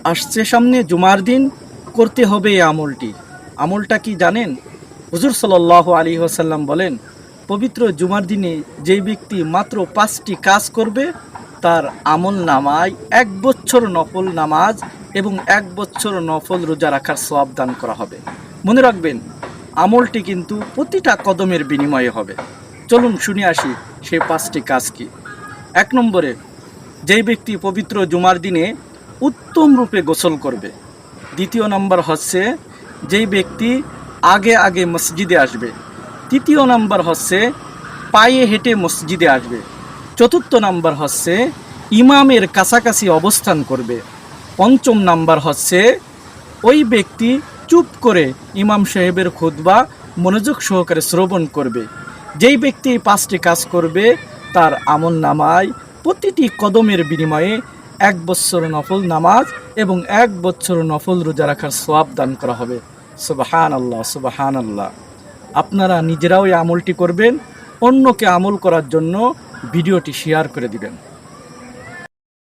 আসছে সামনে জুমার দিন, করতে হবে এই আমলটা কি জানেন? হুজুর সাল্লাল্লাহু আলাইহি ওয়াসাল্লাম বলেন, পবিত্র জুমার দিনে যেই ব্যক্তি মাত্র 5টি কাজ করবে, তার আমল নামায় 1 বছর নফল নামাজ এবং 1 বছর নফল রোজা রাখার সওয়াব দান করা হবে। মনে রাখবেন, আমলটি কিন্তু প্রতিটা কদমের বিনিময়ে হবে। চলুন শুনে আসি সেই 5টি কাজ কি। 1 নম্বরে, যেই ব্যক্তি পবিত্র জুমার দিনে উত্তম রূপে গোসল করবে। 2য় নাম্বার হচ্ছে যেই ব্যক্তি আগে আগে মসজিদে আসবে। 3য় নাম্বার হচ্ছে পায়ে হেঁটে মসজিদে আসবে। 4র্থ নাম্বার হচ্ছে ইমামের কাছাকাছি অবস্থান করবে। 5ম নাম্বার হচ্ছে ওই ব্যক্তি চুপ করে ইমাম সাহেবের খুতবা মনোযোগ সহকারে শ্রবণ করবে। যেই ব্যক্তি এই 5টি কাজ করবে, তার আমল নামায় প্রতিটি কদমের বিনিময়ে 1 বছর নফল নামাজ এবং 1 বছর নফল রোজা রাখার সওয়াব দান করা হবে। সুবহানাল্লাহ, সুবহানাল্লাহ। আপনারা নিজেরাও এই আমলটি করবেন, অন্যকে আমল করার জন্য ভিডিওটি শেয়ার করে দিবেন।